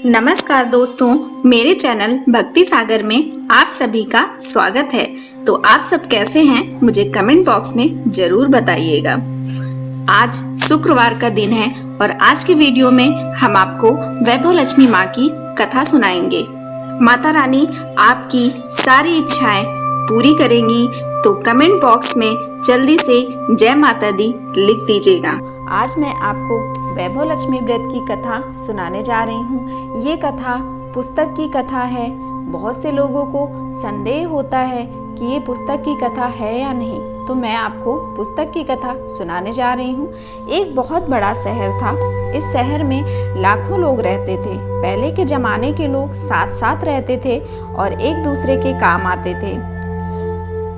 नमस्कार दोस्तों, मेरे चैनल भक्ति सागर में आप सभी का स्वागत है। तो आप सब कैसे हैं मुझे कमेंट बॉक्स में जरूर बताइएगा। आज शुक्रवार का दिन है और आज की वीडियो में हम आपको वैभव लक्ष्मी माँ की कथा सुनाएंगे। माता रानी आपकी सारी इच्छाएं पूरी करेंगी, तो कमेंट बॉक्स में जल्दी से जय माता दी लिख दीजिएगा। आज मैं आपको वैभव लक्ष्मी व्रत की कथा सुनाने जा रही हूँ। ये कथा पुस्तक की कथा है। बहुत से लोगों को संदेह होता है कि ये पुस्तक की कथा है या नहीं, तो मैं आपको पुस्तक की कथा सुनाने जा रही हूँ। एक बहुत बड़ा शहर था। इस शहर में लाखों लोग रहते थे। पहले के जमाने के लोग साथ साथ रहते थे और एक दूसरे के काम आते थे।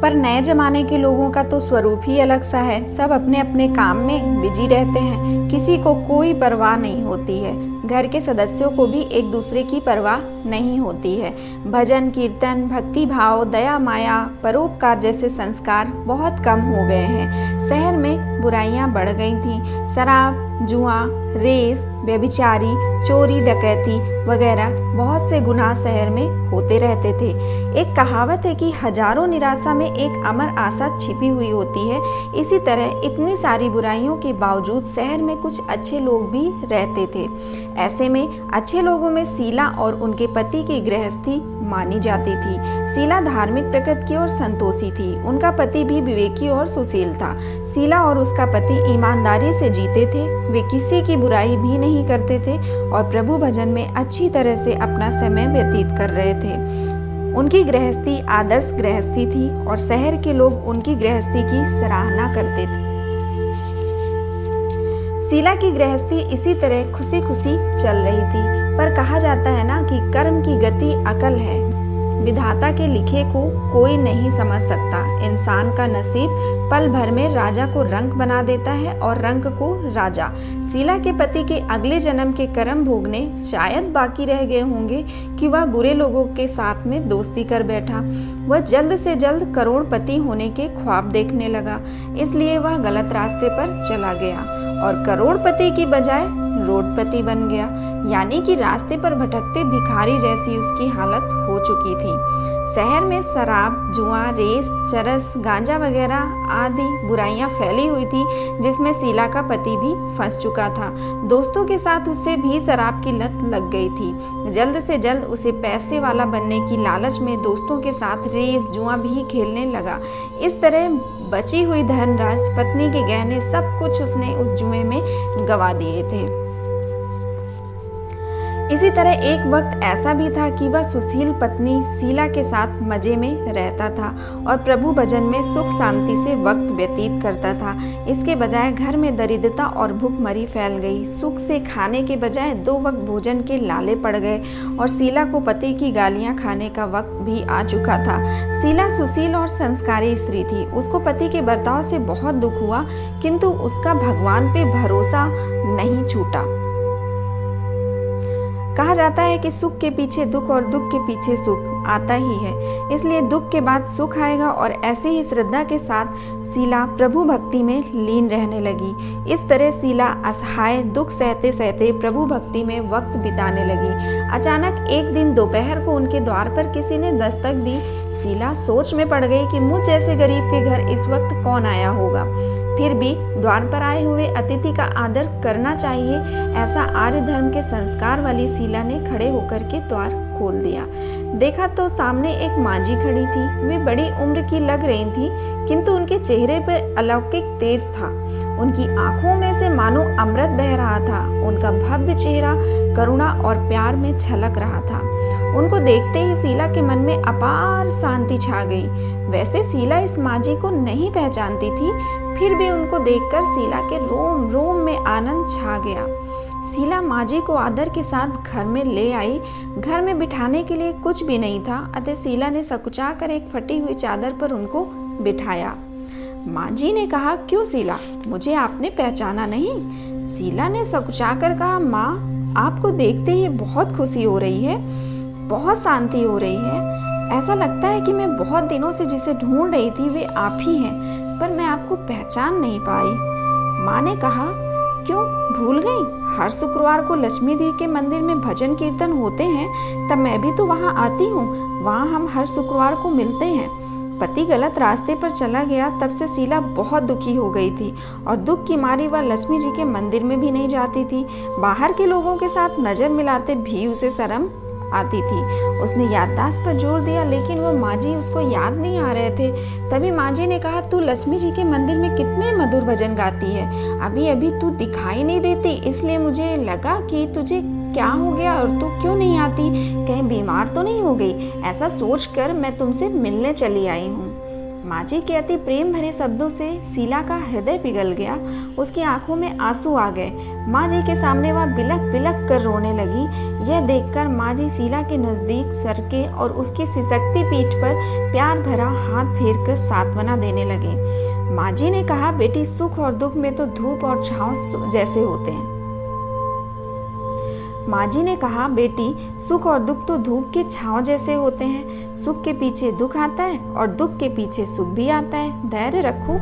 पर नए जमाने के लोगों का तो स्वरूप ही अलग सा है। सब अपने अपने काम में बिजी रहते हैं। किसी को कोई परवाह नहीं होती है। घर के सदस्यों को भी एक दूसरे की परवाह नहीं होती है। भजन कीर्तन, भक्ति भाव, दया माया, परोपकार जैसे संस्कार बहुत कम हो गए हैं। शहर में बुराइयां बढ़ गई थीं। शराब, जुआ, रेस, व्यभिचारी, चोरी, डकैती वगैरह बहुत से गुनाह शहर में होते रहते थे। एक कहावत है कि हजारों निराशा में एक अमर आशा छिपी हुई होती है। इसी तरह इतनी सारी बुराइयों के बावजूद शहर में कुछ अच्छे लोग भी रहते थे। ऐसे में अच्छे लोगों में शीला और उनके पति की गृहस्थी मानी जाती थी। शीला धार्मिक प्रकृति की और संतोषी थी। उनका पति भी विवेकी और सुशील था। शीला और उसका पति ईमानदारी से जीते थे। वे किसी की बुराई भी नहीं करते थे और प्रभु भजन में अच्छी तरह से अपना समय व्यतीत कर रहे थे। उनकी गृहस्थी आदर्श गृहस्थी थी और शहर के लोग उनकी गृहस्थी की सराहना करते थे। शीला की गृहस्थी इसी तरह खुशी खुशी चल रही थी। पर कहा जाता है ना कि कर्म की गति अकल है। विधाता के लिखे को कोई नहीं समझ सकता। इंसान का नसीब पल भर में राजा को रंक बना देता है और रंक को राजा। शीला के पति के अगले जन्म के कर्म भोगने शायद बाकी रह गए होंगे कि वह बुरे लोगों के साथ में दोस्ती कर बैठा। वह जल्द से जल्द करोड़पति होने के ख्वाब देखने लगा, इसलिए वह गलत रास्ते पर चला गया और करोड़पति की बजाय रोडपति बन गया। यानी कि रास्ते पर भटकते भिखारी जैसी उसकी हालत हो चुकी थी। शहर में शराब, जुआ, रेस, चरस, गांजा वगैरह आदि बुराइयां फैली हुई थी, जिसमें शीला का पति भी फंस चुका था। दोस्तों के साथ उसे भी शराब की लत लग गई थी। जल्द से जल्द उसे पैसे वाला बनने की लालच में दोस्तों के साथ रेस, जुआ भी खेलने लगा। इस तरह बची हुई धनराशि, पत्नी के गहने, सब कुछ उसने उस जुए में गवा दिए थे। इसी तरह एक वक्त ऐसा भी था कि वह सुशील पत्नी शीला के साथ मजे में रहता था और प्रभु भजन में सुख शांति से वक्त व्यतीत करता था। इसके बजाय घर में दरिद्रता और भूखमरी फैल गई। सुख से खाने के बजाय 2 वक्त भोजन के लाले पड़ गए और शीला को पति की गालियां खाने का वक्त भी आ चुका था। शीला सुशील और संस्कारी स्त्री थी। उसको पति के बर्ताव से बहुत दुख हुआ, किंतु उसका भगवान पे भरोसा नहीं छूटा। कहा जाता है कि सुख के पीछे दुख और दुख के पीछे सुख आता ही है, इसलिए दुख के बाद सुख आएगा। और ऐसे ही श्रद्धा के साथ शीला प्रभु भक्ति में लीन रहने लगी। इस तरह शीला असहाय दुख सहते सहते प्रभु भक्ति में वक्त बिताने लगी। अचानक एक दिन दोपहर को उनके द्वार पर किसी ने दस्तक दी। शीला सोच में पड़ गई कि मुझ जैसे गरीब के घर इस वक्त कौन आया होगा। फिर भी द्वार पर आए हुए अतिथि का आदर करना चाहिए, ऐसा आर्य धर्म के संस्कार वाली शीला ने खड़े होकर के द्वार खोल दिया। देखा तो सामने एक मांझी खड़ी थी। वे बड़ी उम्र की लग रही थी, किंतु उनके चेहरे पर अलौकिक तेज था। उनकी आंखों में से मानो अमृत बह रहा था। उनका भव्य चेहरा करुणा और प्यार में छलक रहा था। उनको देखते ही शीला के मन में अपार शांति छा गई। वैसे शीला इस मांझी को नहीं पहचानती थी, फिर भी उनको देखकर शीला के रोम रोम में आनंद छा गया। शीला मांझी को आदर के साथ घर में ले आई। घर में बिठाने के लिए कुछ भी नहीं था, अतः शीला ने सकुचा कर एक फटी हुई चादर पर उनको बिठाया। मांझी ने कहा, क्यों शीला, मुझे आपने पहचाना नहीं? शीला ने सकुचा कर कहा, माँ, आपको देखते ही बहुत खुशी हो रही है, बहुत शांति हो रही है। ऐसा लगता है कि मैं बहुत दिनों से जिसे ढूंढ रही थी वे आप ही हैं, पर मैं आपको पहचान नहीं पाई। माँ ने कहा, क्यों भूल गई? हर शुक्रवार को लक्ष्मी दी के मंदिर में भजन कीर्तन होते हैं, तब मैं भी तो वहाँ आती हूँ। वहाँ हम हर शुक्रवार को मिलते हैं। पति गलत रास्ते पर चला गया, तब से शीला बहुत दुखी हो गई थी और दुख की मारी वह लक्ष्मी जी के मंदिर में भी नहीं जाती थी। बाहर के लोगों के साथ नजर मिलाते भी उसे शर्म आती थी। उसने याददाश्त पर जोर दिया, लेकिन वो माँ जी उसको याद नहीं आ रहे थे। तभी माँ जी ने कहा, तू लक्ष्मी जी के मंदिर में कितने मधुर भजन गाती है, अभी अभी तू दिखाई नहीं देती, इसलिए मुझे लगा कि तुझे क्या हो गया और तू क्यों नहीं आती, कहीं बीमार तो नहीं हो गई। ऐसा सोचकर मैं तुमसे मिलने चली आई हूँ। माँ जी के अति प्रेम भरे शब्दों से शीला का हृदय पिघल गया। उसकी आंखों में आंसू आ गए। माँ जी के सामने वह बिलख बिलख कर रोने लगी। यह देखकर माँ जी शीला के नजदीक सरके और उसकी सिसकती पीठ पर प्यार भरा हाथ फेर कर सांत्वना देने लगे। माँ जी ने कहा, बेटी, सुख और दुख में तो धूप और छांव जैसे होते हैं। माँ जी ने कहा, बेटी, सुख और दुख तो धूप के छांव जैसे होते हैं। सुख के पीछे दुख आता है और दुख के पीछे सुख भी आता है। धैर्य रखो।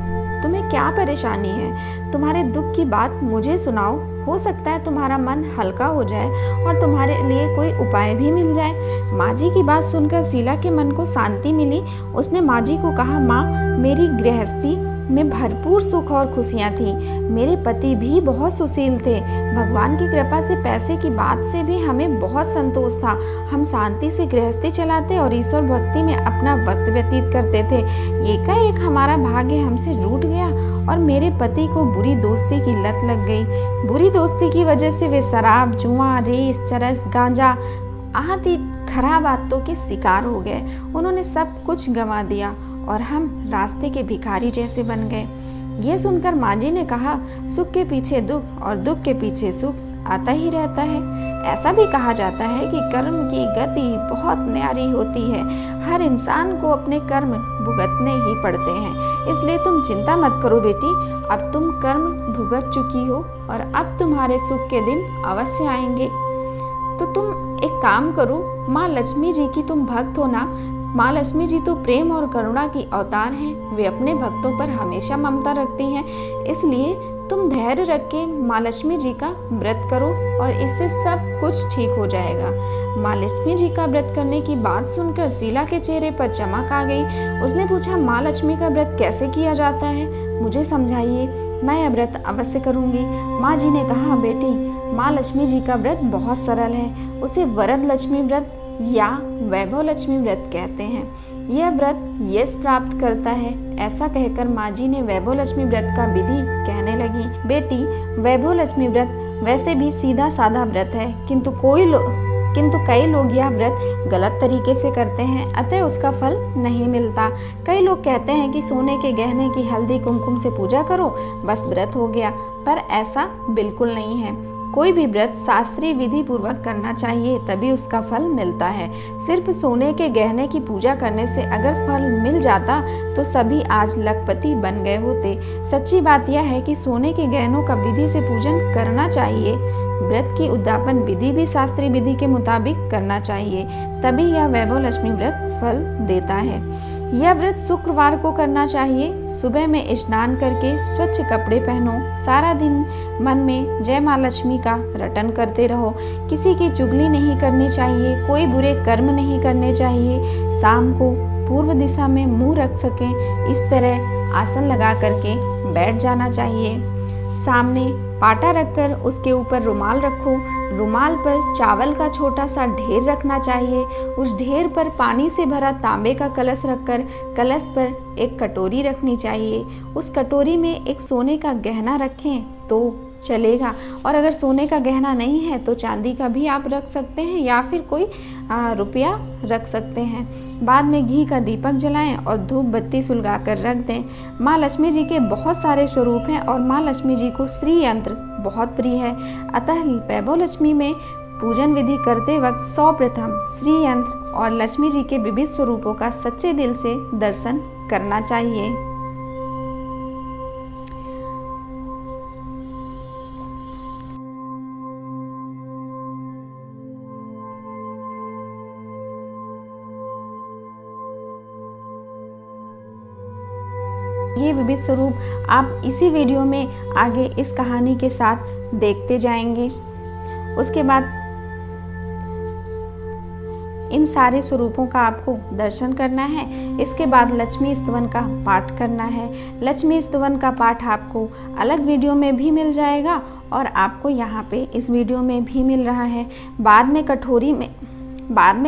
तुम्हें क्या परेशानी है? तुम्हारे दुख की बात मुझे सुनाओ, हो सकता है तुम्हारा मन हल्का हो जाए और तुम्हारे लिए कोई उपाय भी मिल जाए। माँ जी की बात सुनकर शीला के मन को शांति मिली। उसने माँ जी को कहा, माँ, मेरी गृहस्थी में भरपूर सुख और खुशियाँ थी। मेरे पति भी बहुत सुशील थे। भगवान की कृपा से पैसे की बात से भी हमें बहुत संतोष था। हम शांति से गृहस्थी चलाते और ईश्वर भक्ति में अपना वक्त व्यतीत करते थे। एकाएक हमारा भाग्य हमसे रूठ गया और मेरे पति को बुरी दोस्ती की लत लग गई। बुरी दोस्ती की वजह से वे शराब, जुआ, रेस, चरस, गांजा आदि खराब आदतों के शिकार हो गए। उन्होंने सब कुछ गंवा दिया और हम रास्ते के भिखारी जैसे बन गए। ये सुनकर माँ जी ने कहा, सुख के पीछे दुख और दुख के पीछे सुख आता ही रहता है। ऐसा भी कहा जाता है कि कर्म की गति बहुत न्यारी होती है। हर इंसान को अपने कर्म भुगतने ही पड़ते हैं। इसलिए तुम चिंता मत करो बेटी, अब तुम कर्म भुगत चुकी हो और अब तुम्हारे सुख के दिन अवश्य आएंगे। तो तुम एक काम करो, माँ लक्ष्मी जी की तुम भक्त हो ना। माँ लक्ष्मी जी तो प्रेम और करुणा की अवतार हैं। वे अपने भक्तों पर हमेशा ममता रखती हैं। इसलिए तुम धैर्य रख के माँ लक्ष्मी जी का व्रत करो और इससे सब कुछ ठीक हो जाएगा। माँ लक्ष्मी जी का व्रत करने की बात सुनकर शीला के चेहरे पर चमक आ गई। उसने पूछा, माँ लक्ष्मी का व्रत कैसे किया जाता है, मुझे समझाइए, मैं यह व्रत अवश्य करूंगी। माँ जी ने कहा, बेटी, माँ लक्ष्मी जी का व्रत बहुत सरल है। उसे वरद लक्ष्मी व्रत या वैभव लक्ष्मी व्रत कहते हैं। यह व्रत यश प्राप्त करता है। ऐसा कहकर माँ जी ने वैभव लक्ष्मी व्रत का विधि कहने लगी। बेटी, वैभव लक्ष्मी व्रत वैसे भी सीधा साधा व्रत है, किंतु कई लोग यह व्रत गलत तरीके से करते हैं, अतः उसका फल नहीं मिलता। कई लोग कहते हैं कि सोने के गहने की हल्दी कुमकुम से पूजा करो, बस व्रत हो गया, पर ऐसा बिल्कुल नहीं है। कोई भी व्रत शास्त्रीय विधि पूर्वक करना चाहिए, तभी उसका फल मिलता है। सिर्फ सोने के गहने की पूजा करने से अगर फल मिल जाता तो सभी आज लखपति बन गए होते। सच्ची बात यह है कि सोने के गहनों का विधि से पूजन करना चाहिए। व्रत की उद्यापन विधि भी शास्त्रीय विधि के मुताबिक करना चाहिए, तभी यह वैभव लक्ष्मी व्रत फल देता है। यह व्रत शुक्रवार को करना चाहिए। सुबह में स्नान करके स्वच्छ कपड़े पहनो। सारा दिन मन में जय माँ लक्ष्मी का रटन करते रहो। किसी की चुगली नहीं करनी चाहिए, कोई बुरे कर्म नहीं करने चाहिए। शाम को पूर्व दिशा में मुंह रख सकें, इस तरह आसन लगा करके बैठ जाना चाहिए। सामने पाटा रखकर उसके ऊपर रुमाल रखो। रुमाल पर चावल का छोटा सा ढेर रखना चाहिए। उस ढेर पर पानी से भरा तांबे का कलश रखकर कलश पर एक कटोरी रखनी चाहिए। उस कटोरी में एक सोने का गहना रखें तो चलेगा, और अगर सोने का गहना नहीं है तो चांदी का भी आप रख सकते हैं या फिर कोई रुपया रख सकते हैं। बाद में घी का दीपक जलाएं और धूप बत्ती सुलगा कर रख दें। माँ लक्ष्मी जी के बहुत सारे स्वरूप हैं और माँ लक्ष्मी जी को श्री यंत्र बहुत प्रिय है, अतः वैभव लक्ष्मी में पूजन विधि करते वक्त सर्वप्रथम श्री यंत्र और लक्ष्मी जी के विविध स्वरूपों का सच्चे दिल से दर्शन करना चाहिए। ये विविध स्वरूप आप इसी वीडियो में आगे इस कहानी के साथ देखते जाएंगे। उसके बाद इन सारे स्वरूपों का आपको दर्शन करना है। इसके बाद लक्ष्मी स्तवन का पाठ करना है। लक्ष्मी स्तवन का पाठ आपको अलग वीडियो में भी मिल जाएगा और आपको यहाँ पे इस वीडियो में भी मिल रहा है। बाद में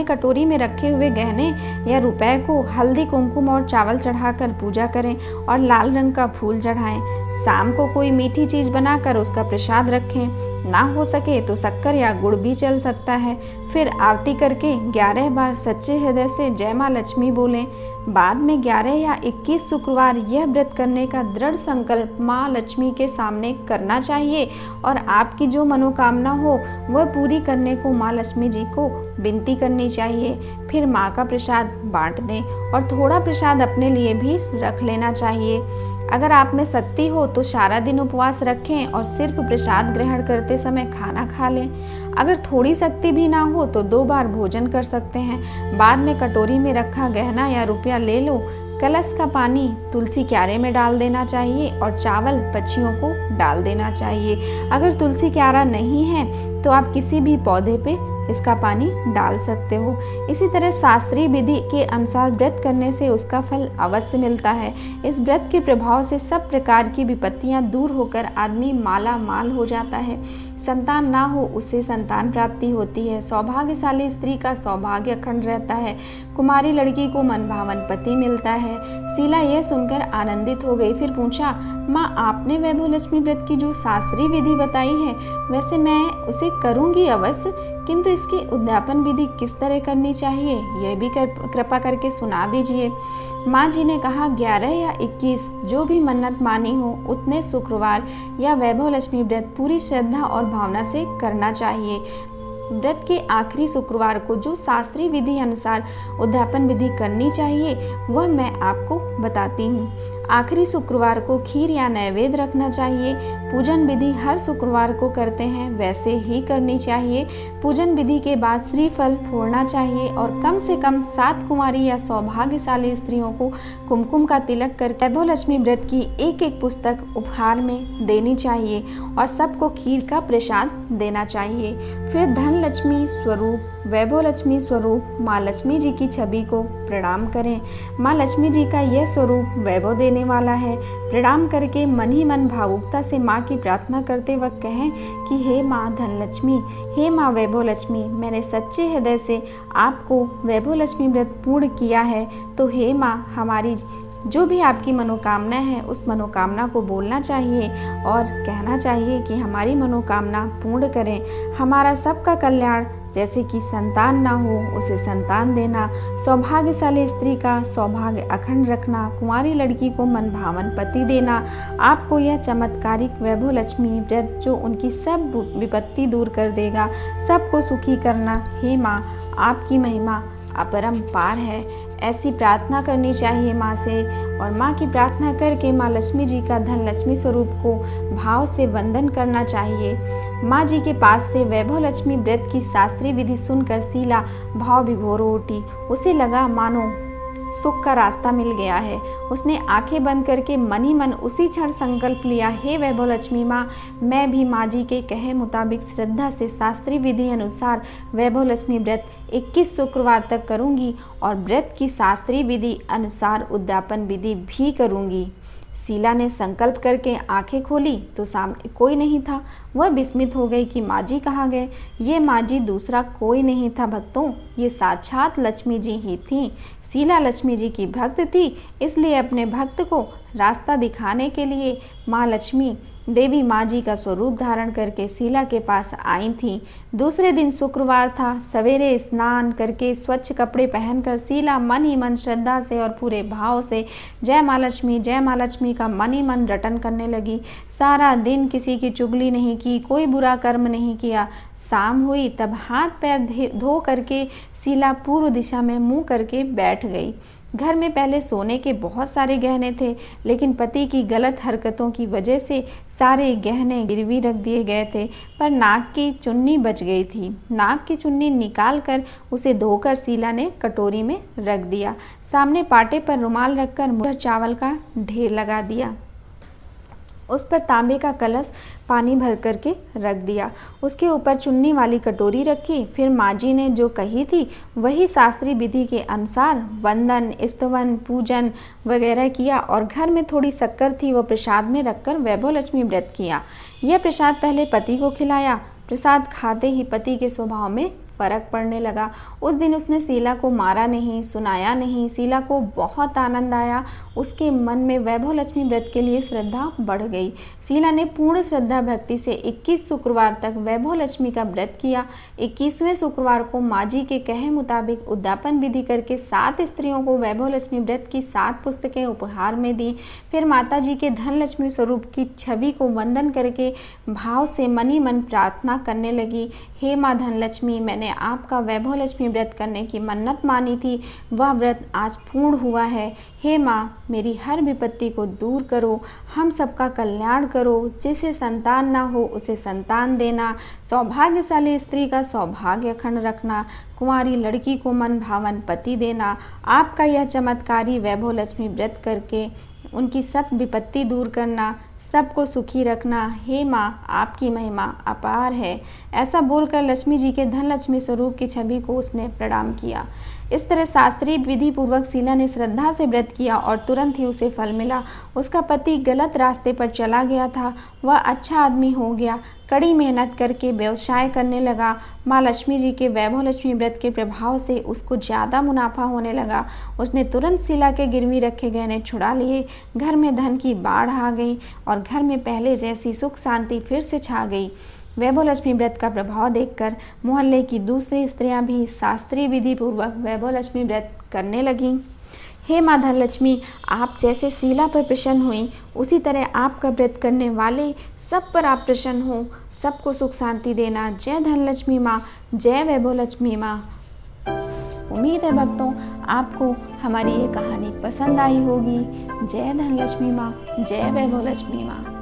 कटोरी में रखे हुए गहने या रुपए को हल्दी, कुमकुम और चावल चढ़ाकर पूजा करें और लाल रंग का फूल चढ़ाएं। शाम को कोई मीठी चीज बनाकर उसका प्रसाद रखें। ना हो सके तो शक्कर या गुड़ भी चल सकता है। फिर आरती करके 11 बार सच्चे हृदय से जय माँ लक्ष्मी बोलें। बाद में 11 या 21 शुक्रवार यह व्रत करने का दृढ़ संकल्प माँ लक्ष्मी के सामने करना चाहिए और आपकी जो मनोकामना हो वह पूरी करने को माँ लक्ष्मी जी को विनती करनी चाहिए। फिर माँ का प्रसाद बांट दें और थोड़ा प्रसाद अपने लिए भी रख लेना चाहिए। अगर आप में शक्ति हो तो सारा दिन उपवास रखें और सिर्फ प्रसाद ग्रहण करते समय खाना खा लें। अगर थोड़ी शक्ति भी ना हो तो 2 बार भोजन कर सकते हैं। बाद में कटोरी में रखा गहना या रुपया ले लो। कलश का पानी तुलसी क्यारे में डाल देना चाहिए और चावल पक्षियों को डाल देना चाहिए। अगर तुलसी क्यारा नहीं है तो आप किसी भी पौधे पे इसका पानी डाल सकते हो। इसी तरह शास्त्रीय विधि के अनुसार व्रत करने से उसका फल अवश्य मिलता है। इस व्रत के प्रभाव से सब प्रकार की विपत्तियां दूर होकर आदमी माला माल हो जाता है। संतान ना हो उससे संतान प्राप्ति होती है। सौभाग्यशाली स्त्री का सौभाग्य अखंड रहता है। कुमारी लड़की को मनभावन पति मिलता है। शीला यह सुनकर आनंदित हो गई। फिर पूछा, माँ आपने वैभव लक्ष्मी व्रत की जो शास्त्रीय विधि बताई है वैसे मैं उसे करूँगी अवश्य, किंतु इसकी उद्यापन विधि किस तरह करनी चाहिए यह भी कृपा करके सुना दीजिए। माँ जी ने कहा 11 या 21 जो भी मन्नत मानी हो उतने शुक्रवार या वैभव लक्ष्मी व्रत पूरी श्रद्धा और भावना से करना चाहिए। व्रत के आखिरी शुक्रवार को जो शास्त्रीय विधि अनुसार उद्यापन विधि करनी चाहिए वह मैं आपको बताती हूँ। आखिरी शुक्रवार को खीर या नैवेद्य रखना चाहिए। पूजन विधि हर शुक्रवार को करते हैं वैसे ही करनी चाहिए। पूजन विधि के बाद श्रीफल फोड़ना चाहिए और कम से कम 7 कुंवारी या सौभाग्यशाली स्त्रियों को कुमकुम का तिलक कर वैभव लक्ष्मी व्रत की एक पुस्तक उपहार में देनी चाहिए और सबको खीर का प्रसाद देना चाहिए। फिर धन लक्ष्मी स्वरूप वैभव लक्ष्मी स्वरूप माँ लक्ष्मी जी की छवि को प्रणाम करें। माँ लक्ष्मी जी का यह स्वरूप वैभव देने वाला है। प्रणाम करके मन ही मन भावुकता से माँ की प्रार्थना करते वक्त कहें कि हे माँ धन लक्ष्मी, हे माँ वैभव लक्ष्मी, मैंने सच्चे हृदय से आपको वैभव लक्ष्मी व्रत पूर्ण किया है, तो हे माँ हमारी जो भी आपकी मनोकामना है उस मनोकामना को बोलना चाहिए और कहना चाहिए कि हमारी मनोकामना पूर्ण करें। हमारा सबका कल्याण, जैसे कि संतान ना हो उसे संतान देना, सौभाग्यशाली स्त्री का सौभाग्य अखंड रखना, कुंवारी लड़की को मनभावन पति देना। आपको यह चमत्कारिक वैभव लक्ष्मी व्रत जो उनकी सब विपत्ति दूर कर देगा, सबको सुखी करना। हे माँ आपकी महिमा अपरंपार है। ऐसी प्रार्थना करनी चाहिए माँ से और माँ की प्रार्थना करके माँ लक्ष्मी जी का धन लक्ष्मी स्वरूप को भाव से वंदन करना चाहिए। माँ जी के पास से वैभव लक्ष्मी व्रत की शास्त्रीय विधि सुनकर शीला भाव विभोर उठी। उसे लगा मानो सुख का रास्ता मिल गया है। उसने आंखें बंद करके मन ही मन उसी क्षण संकल्प लिया, हे वैभव लक्ष्मी माँ, मैं भी माँ जी के कहे मुताबिक श्रद्धा से शास्त्रीय विधि अनुसार वैभव लक्ष्मी व्रत 21 शुक्रवार तक करूँगी और व्रत की शास्त्रीय विधि अनुसार उद्यापन विधि भी करूँगी। शीला ने संकल्प करके आंखें खोली तो सामने कोई नहीं था। वह विस्मित हो गई कि माँ जी कहाँ गए। ये माँ जी दूसरा कोई नहीं था भक्तों, ये साक्षात लक्ष्मी जी ही थीं। शीला लक्ष्मी जी की भक्त थी, इसलिए अपने भक्त को रास्ता दिखाने के लिए माँ लक्ष्मी देवी माँ जी का स्वरूप धारण करके शीला के पास आई थी। दूसरे दिन शुक्रवार था। सवेरे स्नान करके स्वच्छ कपड़े पहनकर शीला मन ही मन श्रद्धा से और पूरे भाव से जय माँ लक्ष्मी का मन ही मन रटन करने लगी। सारा दिन किसी की चुगली नहीं की, कोई बुरा कर्म नहीं किया। शाम हुई तब हाथ पैर धो करके शीला पूर्व दिशा में मुँह करके बैठ गई। घर में पहले सोने के बहुत सारे गहने थे, लेकिन पति की गलत हरकतों की वजह से सारे गहने गिरवी रख दिए गए थे, पर नाक की चुन्नी बच गई थी। नाक की चुन्नी निकाल कर उसे धोकर शीला ने कटोरी में रख दिया। सामने पाटे पर रुमाल रखकर मुँह पर चावल का ढेर लगा दिया। उस पर तांबे का कलश पानी भर करके रख दिया। उसके ऊपर चुन्नी वाली कटोरी रखी। फिर माँ जी ने जो कही थी वही शास्त्रीय विधि के अनुसार वंदन, स्तवन, पूजन वगैरह किया और घर में थोड़ी शक्कर थी वो प्रसाद में रखकर वैभव लक्ष्मी व्रत किया। यह प्रसाद पहले पति को खिलाया। प्रसाद खाते ही पति के स्वभाव में फर्क पड़ने लगा। उस दिन उसने शीला को मारा नहीं, सुनाया नहीं। शीला को बहुत आनंद आया। उसके मन में वैभव लक्ष्मी व्रत के लिए श्रद्धा बढ़ गई। शीला ने पूर्ण श्रद्धा भक्ति से 21 शुक्रवार तक वैभव लक्ष्मी का व्रत किया। 21वें शुक्रवार को माँ जी के कहे मुताबिक उद्यापन विधि करके 7 स्त्रियों को वैभव लक्ष्मी व्रत की 7 पुस्तकें उपहार में दी। फिर माता जी के धन लक्ष्मी स्वरूप की छवि को वंदन करके भाव से मनी मन प्रार्थना करने लगी। हे माँ धन लक्ष्मी, मैंने आपका वैभव लक्ष्मी व्रत करने की मन्नत मानी थी, वह व्रत आज पूर्ण हुआ है। हे माँ, मेरी हर विपत्ति को दूर करो, हम सबका कल्याण करो। जिसे संतान ना हो उसे संतान देना, सौभाग्यशाली स्त्री का सौभाग्य अखंड रखना, कुंवारी लड़की को मन भावन पति देना। आपका यह चमत्कारी वैभव लक्ष्मी व्रत करके उनकी सब विपत्ति दूर करना, सबको सुखी रखना। हे माँ, आपकी महिमा अपार है। ऐसा बोलकर लक्ष्मी जी के धन लक्ष्मी स्वरूप की छवि को उसने प्रणाम किया। इस तरह शास्त्रीय विधि पूर्वक शीला ने श्रद्धा से व्रत किया और तुरंत ही उसे फल मिला। उसका पति गलत रास्ते पर चला गया था, वह अच्छा आदमी हो गया। कड़ी मेहनत करके व्यवसाय करने लगा। माँ लक्ष्मी जी के वैभव लक्ष्मी व्रत के प्रभाव से उसको ज़्यादा मुनाफा होने लगा। उसने तुरंत शीला के गिरवी रखे गहने छुड़ा लिए। घर में धन की बाढ़ आ गई और घर में पहले जैसी सुख शांति फिर से छा गई। वैभव लक्ष्मी व्रत का प्रभाव देखकर मोहल्ले की दूसरी स्त्रियां भी शास्त्रीय विधि पूर्वक वैभव लक्ष्मी व्रत करने लगीं। हे माँ धन लक्ष्मी, आप जैसे शीला पर प्रसन्न हुई, उसी तरह आपका व्रत करने वाले सब पर आप प्रसन्न हो, सबको सुख शांति देना। जय धन लक्ष्मी माँ, जय वैभव लक्ष्मी माँ। उम्मीद है भक्तों आपको हमारी ये कहानी पसंद आई होगी। जय धन लक्ष्मी माँ, जय वैभव लक्ष्मी माँ।